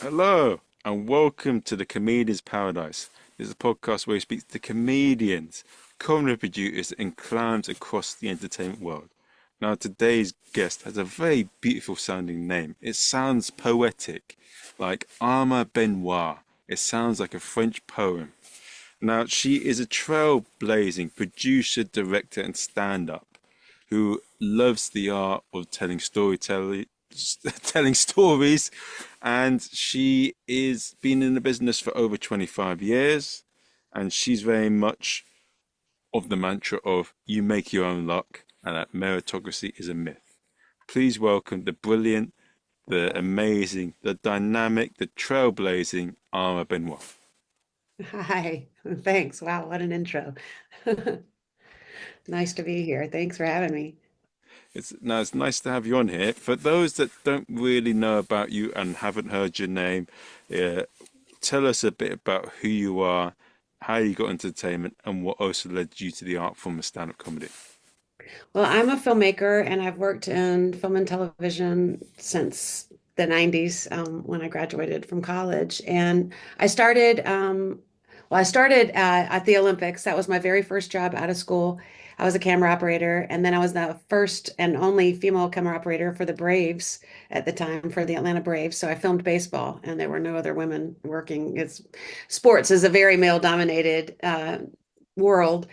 Hello and welcome to the Comedian's Paradise. This is a podcast where we speak to comedians, comedy producers, and clowns across the entertainment world. Now, today's guest has a very beautiful sounding name. It sounds poetic, like Arma Benoit. It sounds like a French poem. Now, she is a trailblazing producer, director, and stand-up who loves the art of telling stories, and she is been in the business for over 25 years, and she's very much of the mantra of you make your own luck and that meritocracy is a myth. Please welcome the brilliant, the amazing, the dynamic, the trailblazing Arma Benoit. Hi, thanks. Wow, what an intro. Nice to be here. Thanks for having me. It's nice to have you on here. For those that don't really know about you and haven't heard your name, uh, tell us a bit about who you are, how you got into entertainment, and what also led you to the art form of stand-up comedy. Well, I'm a filmmaker and I've worked in film and television since the 90s when I graduated from college. And I started, I started at the Olympics. That was my very first job out of school. I was a camera operator, and then I was the first and only female camera operator for the Braves at the time, for the Atlanta Braves. So I filmed baseball, and there were no other women working. Sports is a very male-dominated world.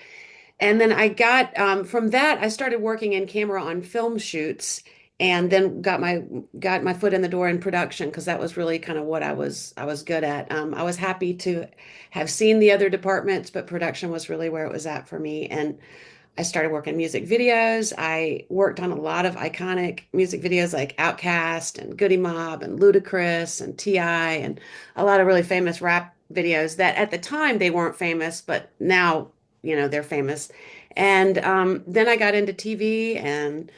And then I got from that, I started working in camera on film shoots, and then got my foot in the door in production because that was really kind of what I was good at. I was happy to have seen the other departments, but production was really where it was at for me. And I started working music videos. I worked on a lot of iconic music videos like Outkast and Goody Mob and Ludacris and T.I. and a lot of really famous rap videos that at the time they weren't famous, but now, they're famous. And then I got into TV and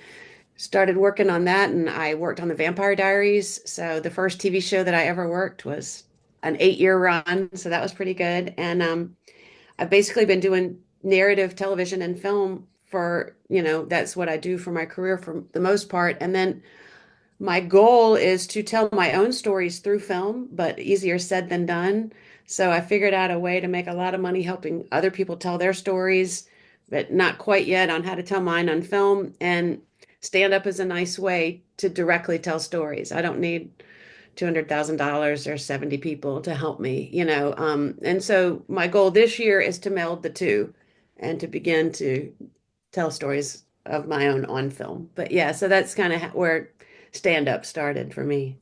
started working on that. And I worked on the Vampire Diaries. So the first TV show that I ever worked was an 8-year run. So that was pretty good. And I've basically been doing narrative television and film for, that's what I do for my career for the most part. And then my goal is to tell my own stories through film, but easier said than done. So I figured out a way to make a lot of money helping other people tell their stories, but not quite yet on how to tell mine on film. And stand up is a nice way to directly tell stories. I don't need $200,000 or 70 people to help me. And so my goal this year is to meld the two and to begin to tell stories of my own on film. But yeah, so that's kind of where stand up started for me.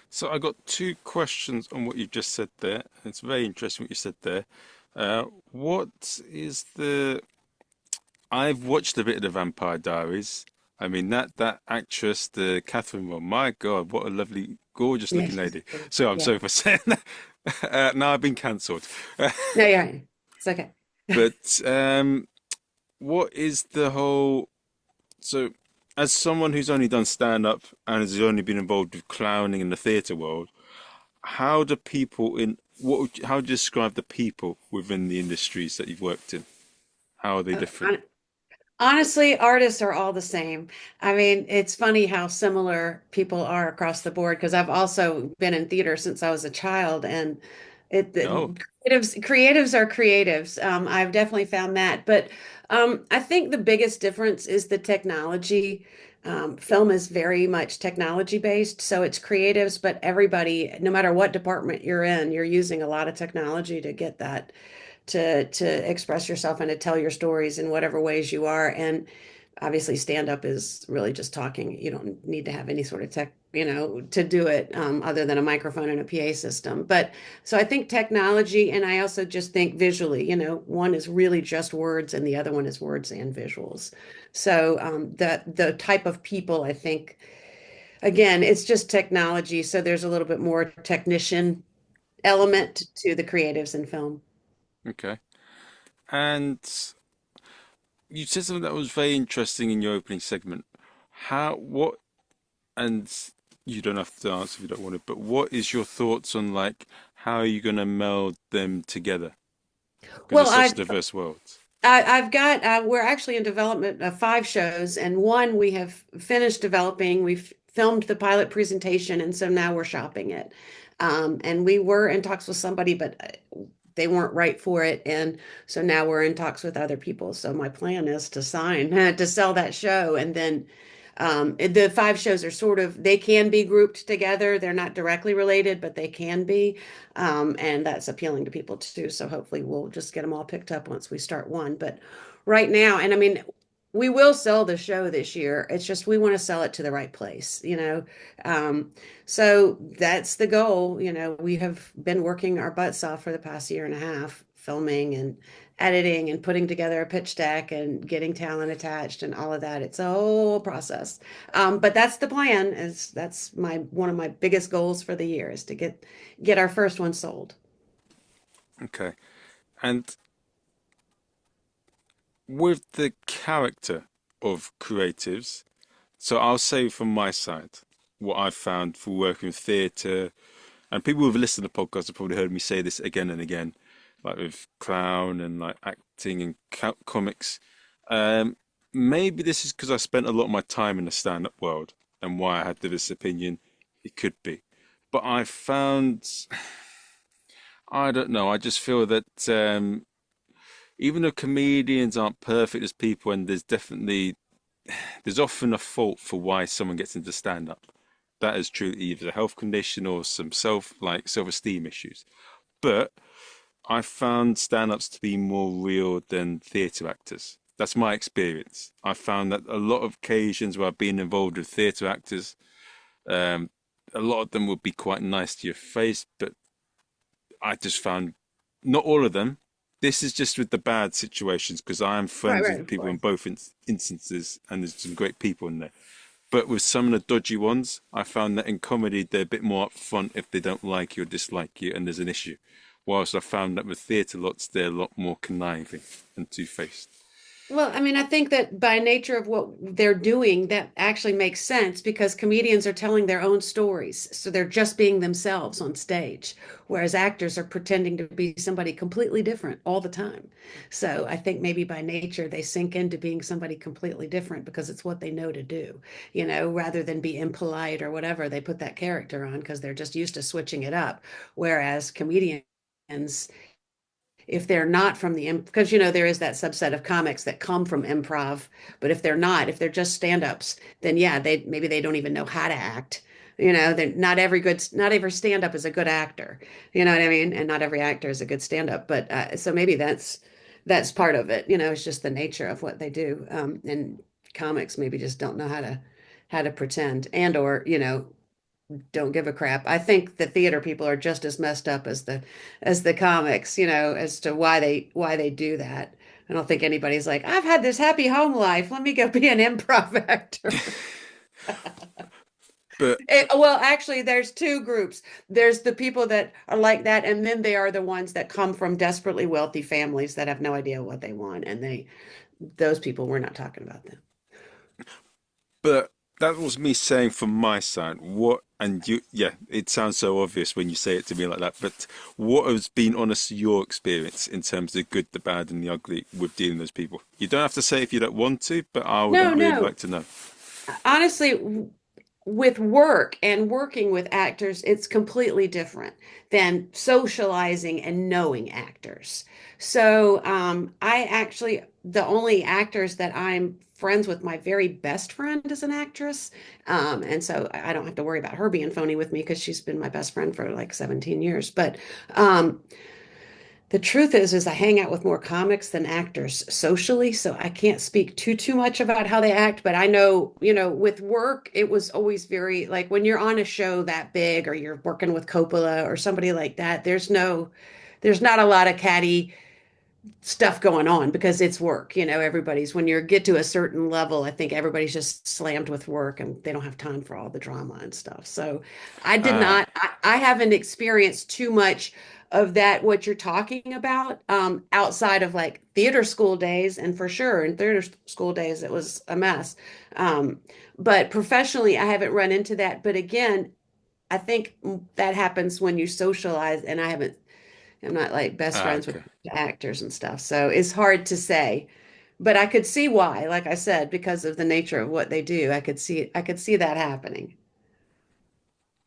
So I got two questions on what you just said there. It's very interesting what you said there. What is the I've watched a bit of the Vampire Diaries. I mean that actress, the Catherine one. My God, what a lovely, gorgeous Yeah, looking she's lady. cool. So I'm Yeah. sorry for saying that. Now I've been cancelled. No, you're right. It's okay. But what is the whole? So, as someone who's only done stand up and has only been involved with clowning in the theatre world, how do people in how do you describe the people within the industries that you've worked in? How are they different? Hon- Honestly, artists are all the same. I mean, it's funny how similar people are across the board because I've also been in theater since I was a child, and Oh, creatives are creatives. I've definitely found that, but I think the biggest difference is the technology. Film is very much technology based, so it's creatives, but everybody, no matter what department you're in, you're using a lot of technology to get that to express yourself and to tell your stories in whatever ways you are. And obviously, stand up is really just talking. You don't need to have any sort of tech, to do it other than a microphone and a PA system. But so I think technology, and I also just think visually, one is really just words and the other one is words and visuals. So the type of people, I think, again, it's just technology. So there's a little bit more technician element to the creatives in film. okay. And you said something that was very interesting in your opening segment. What, and you don't have to answer if you don't want to, but what is your thoughts on like how are you going to meld them together? Because Well, it's such diverse worlds. I've got, we're actually in development of 5 shows, and one we have finished developing. We've filmed the pilot presentation, and so now we're shopping it. And we were in talks with somebody, but they weren't right for it. And so now we're in talks with other people. So my plan is to sign to sell that show. And then the five shows are sort of, they can be grouped together. They're not directly related, but they can be. And that's appealing to people too. So hopefully we'll just get them all picked up once we start one. But right now, and I mean, we will sell the show this year. It's just we want to sell it to the right place, you know. So that's the goal. You know, we have been working our butts off for the past year and a half, filming and editing and putting together a pitch deck and getting talent attached and all of that. It's a whole process. But that's the plan. Is that's my one of my biggest goals for the year is to get our first one sold. Okay. And with the character of creatives, so I'll say from my side what I've found for working with theatre, and people who've listened to the podcast have probably heard me say this again and again, like with clown and like acting and comics. Um, Maybe this is because I spent a lot of my time in the stand-up world and why I had this opinion. It could be, but I found, I don't know. I just feel that even though comedians aren't perfect as people, and there's often a fault for why someone gets into stand-up. That is true, either a health condition or some self-esteem issues. But I found stand-ups to be more real than theatre actors. That's my experience. I found that a lot of occasions where I've been involved with theatre actors, um, a lot of them would be quite nice to your face, but I just found not all of them. This is just with the bad situations because I am Right, friends right, with of people in course. both instances, and there's some great people in there. But with some of the dodgy ones, I found that in comedy they're a bit more upfront if they don't like you or dislike you, and there's an issue. Whilst I found that with theatre lots, they're a lot more conniving and two-faced. Well, I mean, I think that by nature of what they're doing, that actually makes sense because comedians are telling their own stories. So they're just being themselves on stage, whereas actors are pretending to be somebody completely different all the time. So I think maybe by nature they sink into being somebody completely different because it's what they know to do, you know, rather than be impolite or whatever, they put that character on because they're just used to switching it up. Whereas comedians, if they're not from the because you know there is that subset of comics that come from improv, but if they're not, if they're just stand-ups, then yeah, they maybe they don't even know how to act. You know, that not every stand-up is a good actor. You know what I mean? And not every actor is a good stand-up. But so maybe that's part of it. You know, it's just the nature of what they do. And comics maybe just don't know how to pretend and or you know don't give a crap. I think the theater people are just as messed up as the comics, you know, as to why they do that. I don't think anybody's like, I've had this happy home life. Let me go be an improv actor. But Well, actually, there's two groups. There's the people that are like that, and then they are the ones that come from desperately wealthy families that have no idea what they want, and those people, we're not talking about them. but that was me saying from my side. What and you? Yeah, it sounds so obvious when you say it to me like that. But what has been honest your experience in terms of the good, the bad, and the ugly with dealing with those people? You don't have to say if you don't want to, but I would No, really no. like to know. Honestly, with work and working with actors, it's completely different than socializing and knowing actors. So, I actually, the only actors that I'm friends with, my very best friend is an actress. And so I don't have to worry about her being phony with me because she's been my best friend for like 17 years. But, the truth is I hang out with more comics than actors socially, so I can't speak too much about how they act, but I know, you know, with work, it was always very like when you're on a show that big or you're working with Coppola or somebody like that, there's not a lot of catty stuff going on because it's work. You know, everybody's when you get to a certain level, I think everybody's just slammed with work and they don't have time for all the drama and stuff. So I did Ah, not, I haven't experienced too much of that, what you're talking about, outside of like theater school days. And for sure, in theater school days, it was a mess. Um, but professionally, I haven't run into that. But again, I think that happens when you socialize, and I'm not like best friends with okay. actors and stuff. So it's hard to say. But I could see why, like I said, because of the nature of what they do, I could see that happening.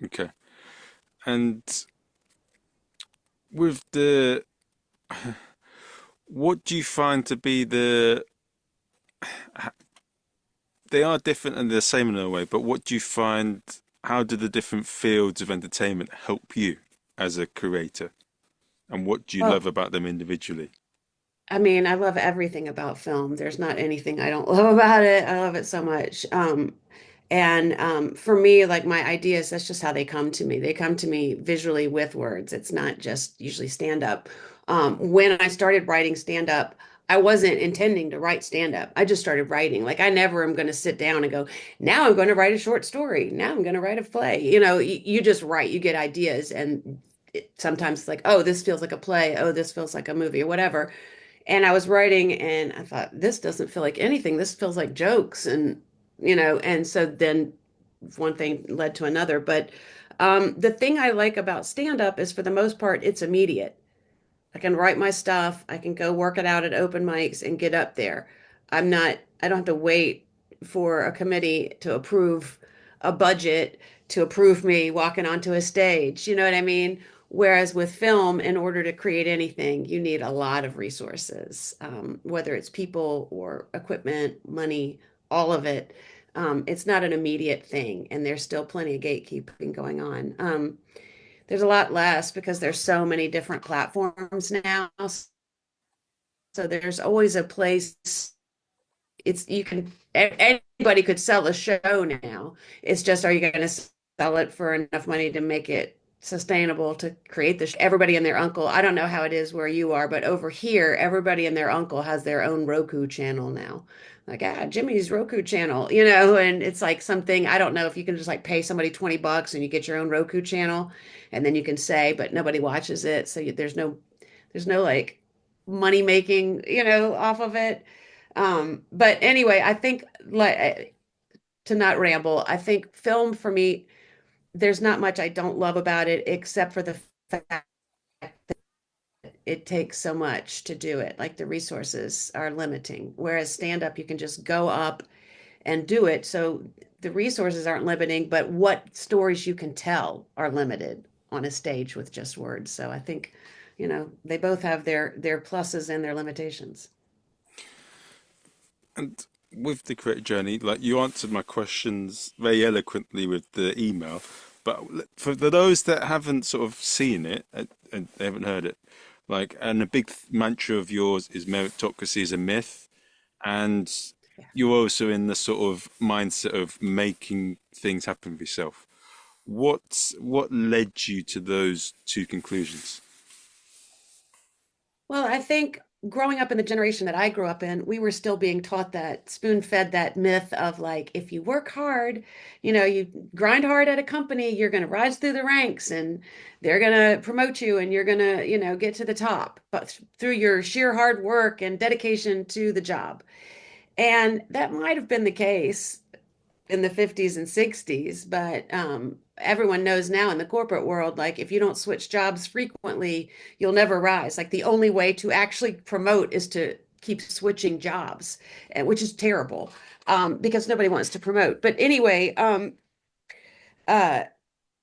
Okay. And with the, what do you find to be they are different and they're the same in a way, but what do you find, how do the different fields of entertainment help you as a creator? And what do you love Well, about them individually? I mean, I love everything about film. There's not anything I don't love about it. I love it so much. For me, like my ideas, that's just how they come to me. They come to me visually with words. It's not just usually stand up. When I started writing stand up, I wasn't intending to write stand up. I just started writing. Like I never am going to sit down and go, now I'm going to write a short story. Now I'm going to write a play. You just write, you get ideas and sometimes it's like, oh, this feels like a play. Oh, this feels like a movie or whatever. And I was writing and I thought, this doesn't feel like anything. This feels like jokes. And so then one thing led to another. But the thing I like about stand up is for the most part, it's immediate. I can write my stuff. I can go work it out at open mics and get up there. I don't have to wait for a committee to approve a budget to approve me walking onto a stage. You know what I mean? Whereas with film, in order to create anything, you need a lot of resources, whether it's people or equipment, money, all of it. It's not an immediate thing, and there's still plenty of gatekeeping going on. There's a lot less because there's so many different platforms now. So there's always a place. It's you can anybody could sell a show now. It's just are you going to sell it for enough money to make it sustainable to create the show? Everybody and their uncle. I don't know how it is where you are, but over here, everybody and their uncle has their own Roku channel now. Like, Jimmy's Roku channel, and it's like something, I don't know if you can just like pay somebody $20 and you get your own Roku channel and then you can say, but nobody watches it. So there's no like money making, off of it. But anyway, I think like to not ramble, I think film for me, there's not much I don't love about it except for the fact it takes so much to do it. Like the resources are limiting. Whereas stand up, you can just go up and do it. So the resources aren't limiting, but what stories you can tell are limited on a stage with just words. So I think, they both have their pluses and their limitations. And with the creative journey, like you answered my questions very eloquently with the email, but for those that haven't sort of seen it and they haven't heard it, like, and a big mantra of yours is meritocracy is a myth, and Yeah. you're also in the sort of mindset of making things happen for yourself. What led you to those two conclusions? Well, I think growing up in the generation that I grew up in, we were still being taught that spoon-fed that myth of like, if you work hard, you grind hard at a company, you're going to rise through the ranks and they're going to promote you and you're going to, get to the top, but through your sheer hard work and dedication to the job. And that might have been the case in the 50s and 60s, but everyone knows now in the corporate world, like if you don't switch jobs frequently, you'll never rise. Like the only way to actually promote is to keep switching jobs, which is terrible because nobody wants to promote. But anyway, uh,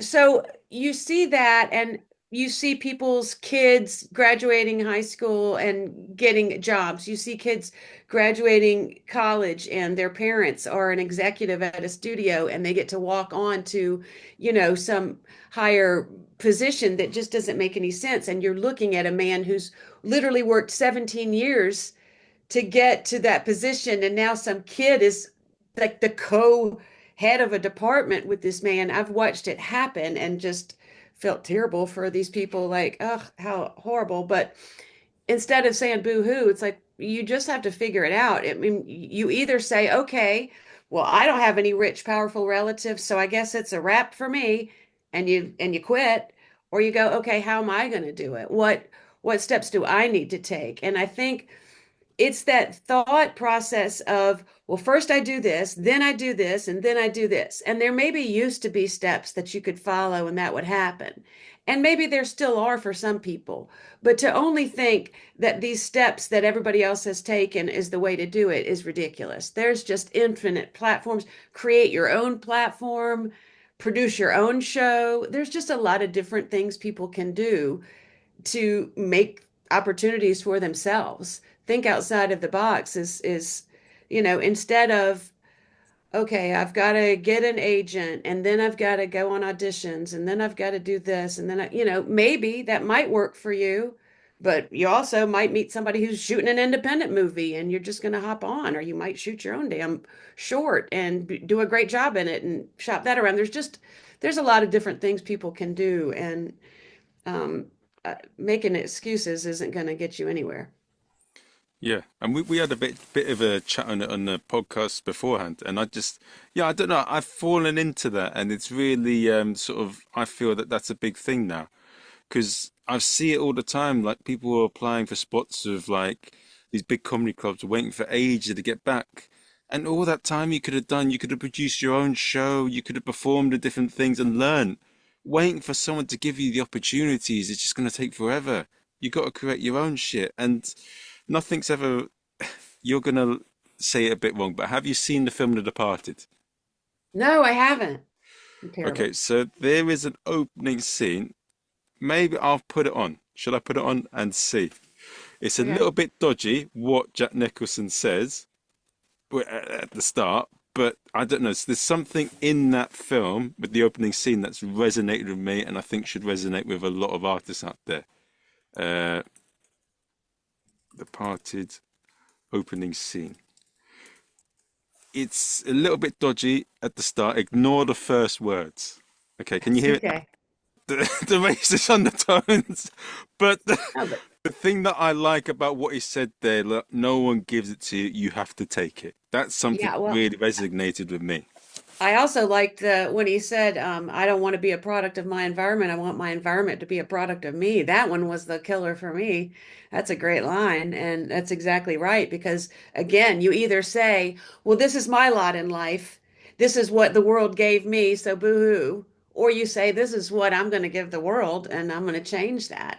so you see that, and you see people's kids graduating high school and getting jobs. You see kids graduating college, and their parents are an executive at a studio, and they get to walk on to, some higher position that just doesn't make any sense. And you're looking at a man who's literally worked 17 years to get to that position. And now some kid is like the co-head of a department with this man. I've watched it happen and just felt terrible for these people. Like, oh, how horrible. But instead of saying boo hoo, it's like you just have to figure it out. I mean, you either say, okay, well, I don't have any rich, powerful relatives, so I guess it's a wrap for me, and you quit, or you go, okay, how am I going to do it? What steps do I need to take? And I think it's that thought process of, well, first I do this, then I do this, and then I do this. And there maybe used to be steps that you could follow and that would happen. And maybe there still are for some people. But to only think that these steps that everybody else has taken is the way to do it is ridiculous. There's just infinite platforms. Create your own platform, produce your own show. There's just a lot of different things people can do to make opportunities for themselves. Think outside of the box instead of, okay, I've got to get an agent and then I've got to go on auditions and then I've got to do this and then maybe that might work for you, but you also might meet somebody who's shooting an independent movie and you're just going to hop on, or you might shoot your own damn short and do a great job in it and shop that around. There's a lot of different things people can do, and um, making excuses isn't going to get you anywhere. Yeah, and we had a bit of a chat on it on the podcast beforehand, and I don't know, I've fallen into that, and it's really sort of I feel that that's a big thing now because I see it all the time. Like people are applying for spots of like these big comedy clubs, waiting for ages to get back, and all that time you could have produced your own show, you could have performed the different things and learned. Waiting for someone to give you the opportunities, it's just going to take forever. You got to create your own shit, and nothing's ever. You're gonna say it a bit wrong, but have you seen the film The Departed? No, I haven't. I'm Okay, terrible. so there is an opening scene. Maybe I'll put it on. Should I put it on and see? It's a Okay. little bit dodgy what Jack Nicholson says at the start, but I don't know. So there's something in that film with the opening scene that's resonated with me, and I think should resonate with a lot of artists out there. Uh, Departed opening scene. It's a little bit dodgy at the start. Ignore the first words. Okay, can you hear it? Okay. The racist undertones. But No, but the thing that I like about what he said there, look, no one gives it to you, you have to take it. That's something yeah, that well, really resonated with me. I also liked when he said, I don't want to be a product of my environment. I want my environment to be a product of me. That one was the killer for me. That's a great line. And that's exactly right. Because again, you either say, well, this is my lot in life. This is what the world gave me. So boo-hoo. Or you say, this is what I'm going to give the world and I'm going to change that.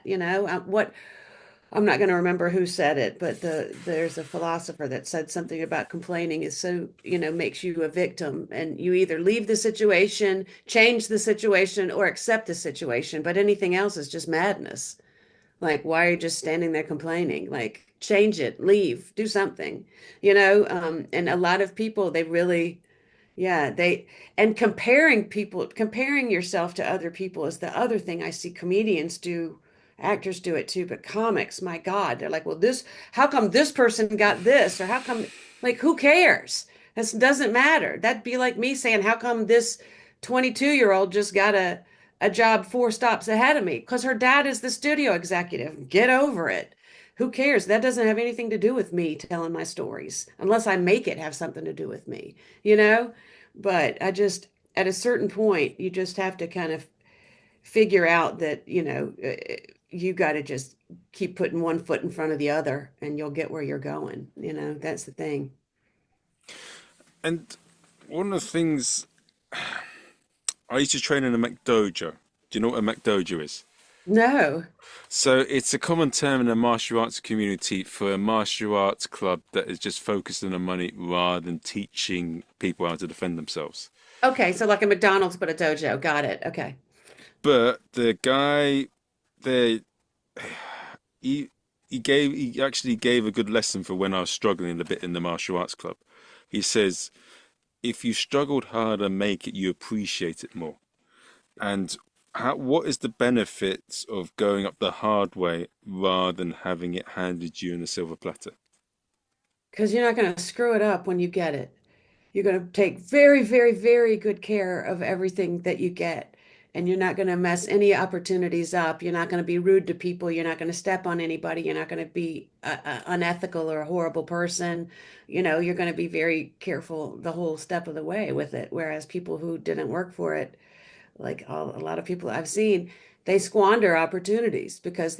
I'm not going to remember who said it, but there's a philosopher that said something about complaining is so, makes you a victim, and you either leave the situation, change the situation, or accept the situation. But anything else is just madness. Like, why are you just standing there complaining? Like, change it, leave, do something, and a lot of people, they really, yeah, and comparing yourself to other people is the other thing I see comedians do. Actors do it too, but comics, my God, they're like, well, how come this person got this? Or how come, like, who cares? This doesn't matter. That'd be like me saying, how come this 22-year-old just got a job 4 stops ahead of me? Because her dad is the studio executive. Get over it. Who cares? That doesn't have anything to do with me telling my stories, unless I make it have something to do with me, you know? But at a certain point, you just have to kind of figure out that, you got to just keep putting one foot in front of the other and you'll get where you're going. That's the thing. And one of the things I used to train in a McDojo. Do you know what a McDojo is? No. So it's a common term in the martial arts community for a martial arts club that is just focused on the money rather than teaching people how to defend themselves. Okay. So like a McDonald's, but a dojo. Got it. Okay. But the guy there, he he actually gave a good lesson for when I was struggling a bit in the martial arts club. He says, if you struggled hard and make it, you appreciate it more. And what is the benefits of going up the hard way rather than having it handed you in a silver platter? Because you're not going to screw it up when you get it. You're going to take very, very, very good care of everything that you get. And you're not going to mess any opportunities up. You're not going to be rude to people. You're not going to step on anybody. You're not going to be unethical or a horrible person. You're going to be very careful the whole step of the way with it. Whereas people who didn't work for it, like a lot of people I've seen, they squander opportunities because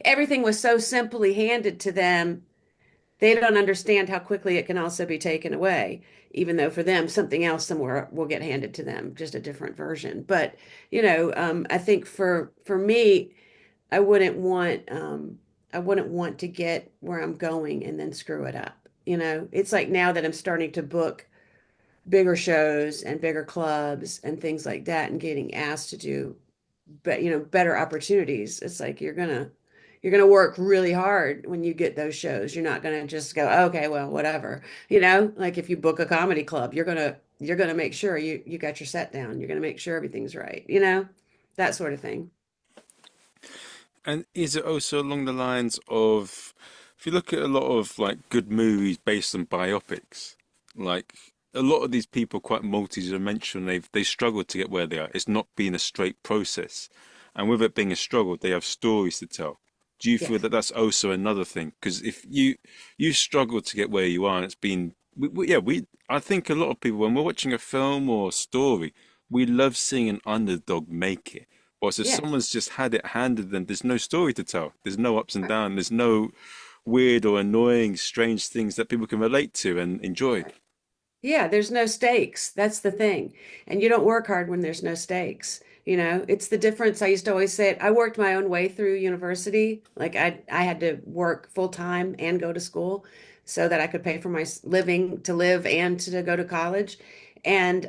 everything was so simply handed to them. They don't understand how quickly it can also be taken away, even though for them something else somewhere will get handed to them, just a different version. But I think for me, I wouldn't want I wouldn't want to get where I'm going and then screw it up. It's like now that I'm starting to book bigger shows and bigger clubs and things like that and getting asked to do but better opportunities. It's like you're gonna work really hard when you get those shows. You're not gonna just go, okay, well, whatever. Like if you book a comedy club, you're gonna make sure you got your set down. You're gonna make sure everything's right, that sort of thing. And is it also along the lines of, if you look at a lot of like good movies based on biopics, like a lot of these people are quite multi-dimensional. They struggle to get where they are. It's not been a straight process, and with it being a struggle, they have stories to tell. Do you feel Yes. that that's also another thing? Because if you struggle to get where you are, and it's been yeah, we I think a lot of people, when we're watching a film or a story, we love seeing an underdog make it. Whilst if Yes. someone's just had it handed them, there's no story to tell. There's no ups and downs. There's no weird or annoying, strange things that people can relate to and enjoy. Yeah, there's no stakes. That's the thing. And you don't work hard when there's no stakes. It's the difference. I used to always say it. I worked my own way through university. Like I had to work full time and go to school so that I could pay for my living to live and to go to college. And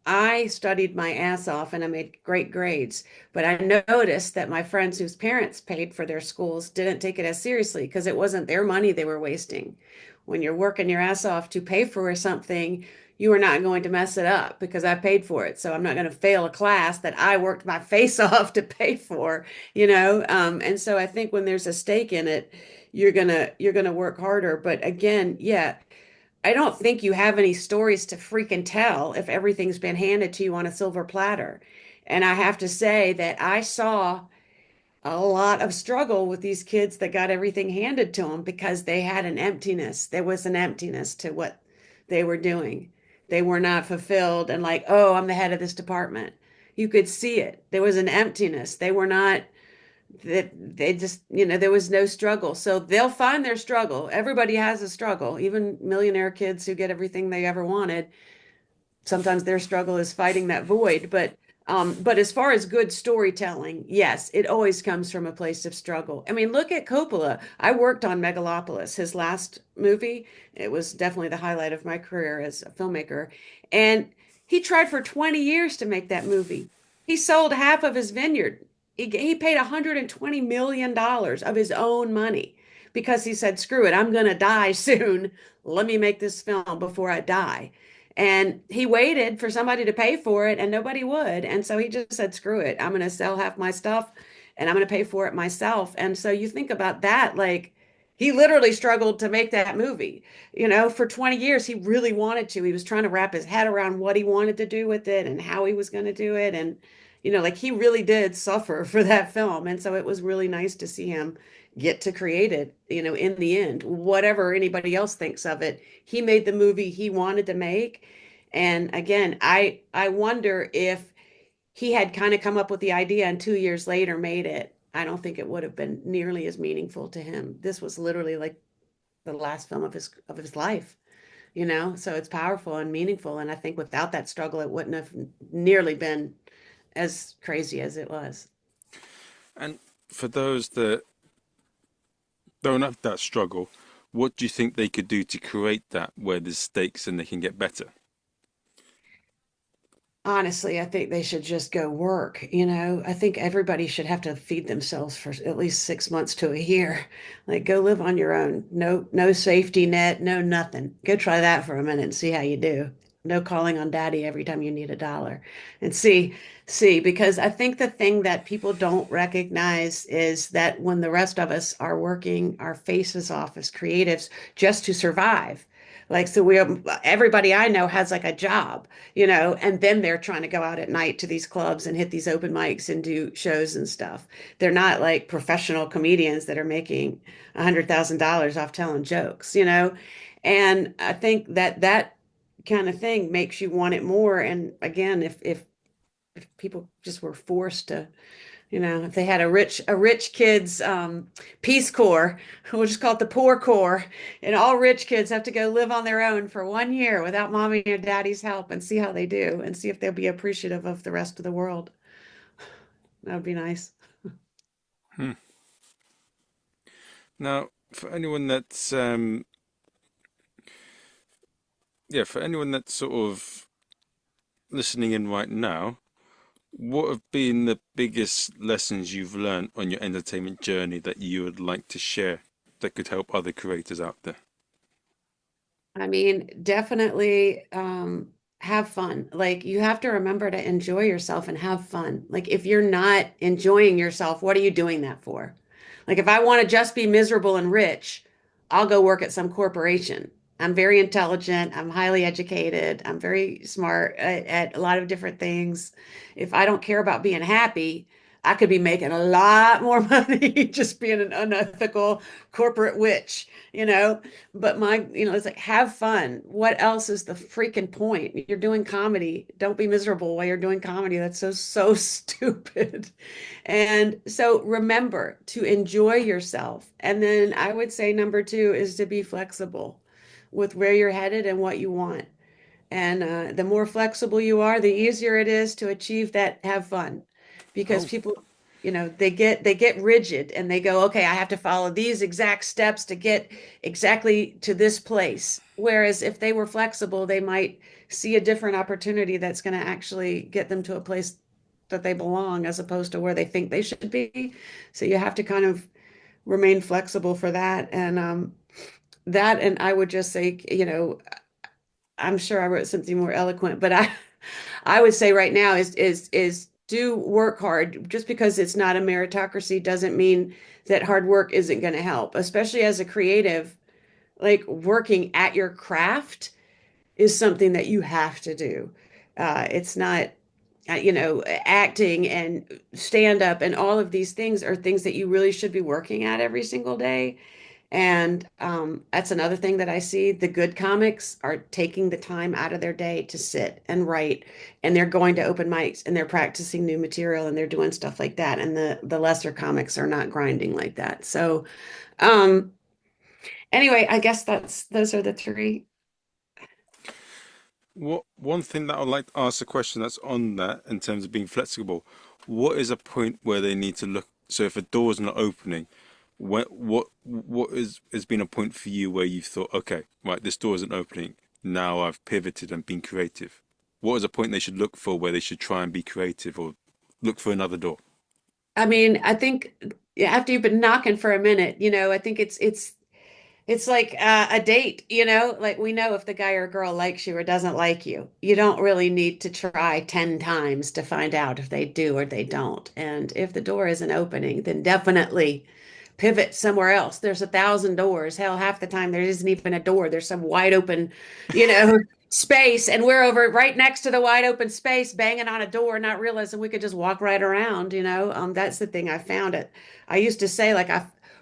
I studied my ass off and I made great grades. But I noticed that my friends whose parents paid for their schools didn't take it as seriously because it wasn't their money they were wasting. When you're working your ass off to pay for something, you are not going to mess it up because I paid for it. So I'm not going to fail a class that I worked my face off to pay for. And so I think when there's a stake in it, you're gonna work harder. But again, yeah, I don't think you have any stories to freaking tell if everything's been handed to you on a silver platter. And I have to say that I saw a lot of struggle with these kids that got everything handed to them because they had an emptiness. There was an emptiness to what they were doing. They were not fulfilled and like, oh, I'm the head of this department. You could see it. There was an emptiness. They were not that they just, there was no struggle. So they'll find their struggle. Everybody has a struggle, even millionaire kids who get everything they ever wanted sometimes their struggle is fighting that void. But as far as good storytelling, yes, it always comes from a place of struggle. I mean, look at Coppola. I worked on Megalopolis, his last movie. It was definitely the highlight of my career as a filmmaker. And he tried for 20 years to make that movie. He sold half of his vineyard. He paid $120 million of his own money because he said, screw it, I'm going to die soon. Let me make this film before I die. And he waited for somebody to pay for it, and nobody would. And so he just said, screw it. I'm going to sell half my stuff and I'm going to pay for it myself. And so you think about that, like he literally struggled to make that movie. For 20 years, he really wanted to. He was trying to wrap his head around what he wanted to do with it and how he was going to do it. And, like he really did suffer for that film. And so it was really nice to see him get to create it, in the end, whatever anybody else thinks of it. He made the movie he wanted to make. And again, I wonder if he had kind of come up with the idea and 2 years later made it. I don't think it would have been nearly as meaningful to him. This was literally like the last film of his life. So it's powerful and meaningful. And I think without that struggle, it wouldn't have nearly been as crazy as it was. And for those that don't have that struggle, what do you think they could do to create that where there's stakes and they can get better? Honestly, I think they should just go work. I think everybody should have to feed themselves for at least 6 months to a year. Like go live on your own. No safety net, no nothing. Go try that for a minute and see how you do. No calling on daddy every time you need a dollar. And see, because I think the thing that people don't recognize is that when the rest of us are working our faces off as creatives just to survive. Like, so everybody I know has like a job, and then they're trying to go out at night to these clubs and hit these open mics and do shows and stuff. They're not like professional comedians that are making $100,000 off telling jokes. And I think that kind of thing makes you want it more. And again, if people just were forced to, if they had a rich kids Peace Corps, we'll just call it the poor Corps, and all rich kids have to go live on their own for 1 year without mommy or daddy's help and see how they do and see if they'll be appreciative of the rest of the world. That would be nice. Hmm. Now, for anyone that's yeah, for anyone that's sort of listening in right now, what have been the biggest lessons you've learned on your entertainment journey that you would like to share that could help other creators out there? I mean, definitely have fun. Like you have to remember to enjoy yourself and have fun. Like if you're not enjoying yourself, what are you doing that for? Like if I want to just be miserable and rich, I'll go work at some corporation. I'm very intelligent, I'm highly educated, I'm very smart at a lot of different things. If I don't care about being happy, I could be making a lot more money just being an unethical corporate witch, you know? But it's like have fun. What else is the freaking point? You're doing comedy. Don't be miserable while you're doing comedy. That's so stupid. And so remember to enjoy yourself. And then I would say number two is to be flexible with where you're headed and what you want. And the more flexible you are, the easier it is to achieve that have fun. Because Oh, people, they get rigid and they go, okay, I have to follow these exact steps to get exactly to this place. Whereas if they were flexible, they might see a different opportunity that's going to actually get them to a place that they belong as opposed to where they think they should be. So you have to kind of remain flexible for that. And and I would just say, I'm sure I wrote something more eloquent, but I would say right now is do work hard. Just because it's not a meritocracy doesn't mean that hard work isn't going to help, especially as a creative, like working at your craft is something that you have to do. It's not, acting and stand up and all of these things are things that you really should be working at every single day. And that's another thing that I see. The good comics are taking the time out of their day to sit and write, and they're going to open mics and they're practicing new material and they're doing stuff like that. And the lesser comics are not grinding like that. So um, anyway, I guess those are the three. what one thing that I'd like to ask a question that's on that in terms of being flexible, what is a point where they need to look? So if a door's not opening, what is has been a point for you where you've thought, okay, right, this door isn't opening. Now I've pivoted and been creative. What is a point they should look for where they should try and be creative or look for another door? I mean, I think yeah, after you've been knocking for a minute, I think it's like a date, like we know if the guy or girl likes you or doesn't like you. You don't really need to try 10 times to find out if they do or they don't. And if the door isn't opening, then definitely pivot somewhere else. There's 1,000 doors. Hell, half the time there isn't even a door. There's some wide open, you know, space, and we're over right next to the wide open space, banging on a door, not realizing we could just walk right around. That's the thing I found it. I used to say, like,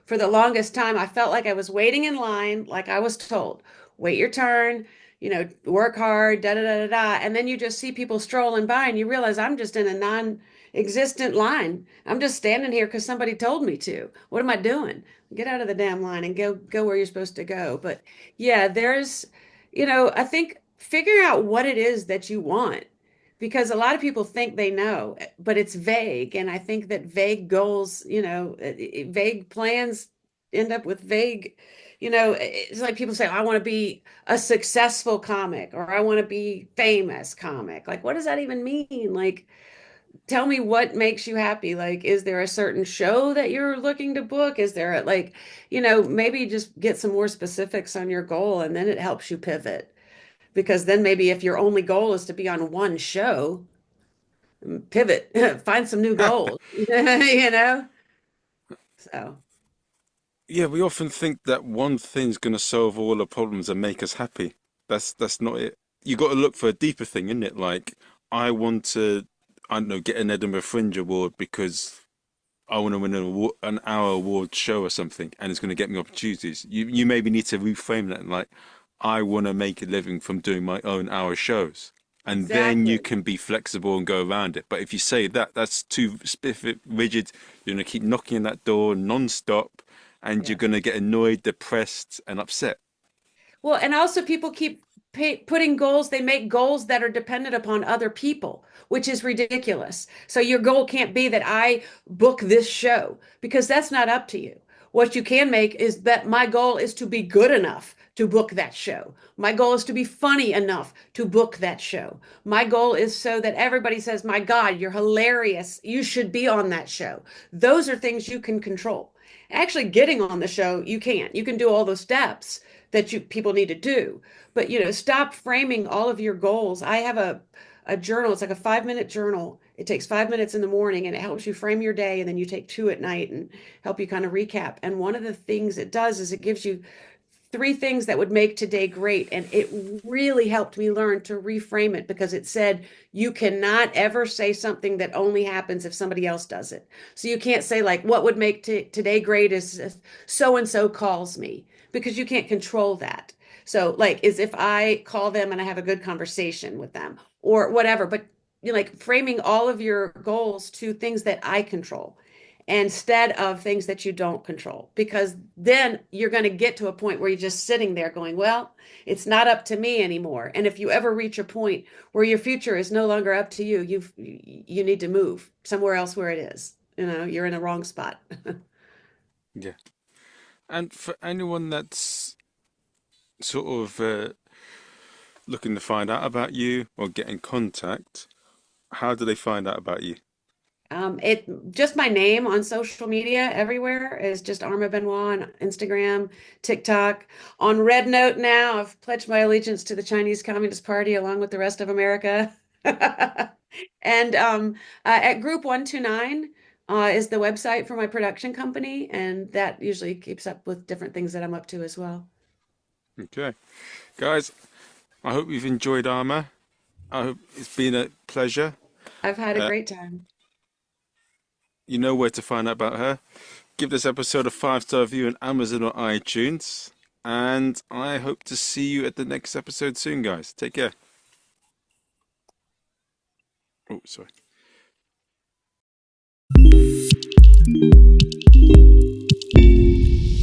for the longest time, I felt like I was waiting in line, like I was told, wait your turn, work hard, da da da da da. And then you just see people strolling by and you realize I'm just in a non-existent line. I'm just standing here because somebody told me to. What am I doing? Get out of the damn line and go where you're supposed to go. But yeah, I think figuring out what it is that you want because a lot of people think they know, but it's vague. And I think that vague goals, vague plans end up with vague, it's like people say, I want to be a successful comic or I want to be famous comic. Like, what does that even mean? Like, tell me what makes you happy. Like, is there a certain show that you're looking to book? Is there maybe just get some more specifics on your goal and then it helps you pivot. Because then maybe if your only goal is to be on one show, pivot, find some new goals, So, Yeah, we often think that one thing's going to solve all our problems and make us happy. That's not it. You got to look for a deeper thing, isn't it? Like I want to, I don't know, get an Edinburgh Fringe Award because I want to win an hour award show or something, and it's going to get me opportunities. You maybe need to reframe that and like, I want to make a living from doing my own hour shows, and then you exactly. can be flexible and go around it. But if you say that, that's too specific, rigid. You're going to keep knocking on that door non-stop, and you're Yeah. going to get annoyed, depressed, and upset. Well, and also people keep putting goals, they make goals that are dependent upon other people, which is ridiculous. So your goal can't be that I book this show because that's not up to you. What you can make is that my goal is to be good enough to book that show. My goal is to be funny enough to book that show. My goal is so that everybody says, my God, you're hilarious. You should be on that show. Those are things you can control. Actually, getting on the show, you can't. You can do all those steps that you people need to do. But stop framing all of your goals. I have a journal. It's like a 5-minute journal. It takes 5 minutes in the morning and it helps you frame your day, and then you take two at night and help you kind of recap. And one of the things it does is it gives you 3 things that would make today great. And it really helped me learn to reframe it, because it said you cannot ever say something that only happens if somebody else does it. So you can't say, like, what would make today great is so and so calls me, because you can't control that. So, like, is if I call them and I have a good conversation with them or whatever, but like framing all of your goals to things that I control instead of things that you don't control, because then you're going to get to a point where you're just sitting there going, well, it's not up to me anymore. And if you ever reach a point where your future is no longer up to you, you need to move somewhere else where it is. You're in the wrong spot. Yeah. And for anyone that's sort of looking to find out about you or get in contact, how do they find out about you? It just my name on social media everywhere is just Arma Benoit on Instagram, TikTok. On Red Note now, I've pledged my allegiance to the Chinese Communist Party along with the rest of America. And at Group 129 is the website for my production company, and that usually keeps up with different things that I'm up to as well. Okay. Guys, I hope you've enjoyed Arma. I hope it's been a pleasure. I've had a Uh, great time. you know where to find out about her. Give this episode a 5-star review on Amazon or iTunes. And I hope to see you at the next episode soon, guys. Take care. Oh, sorry.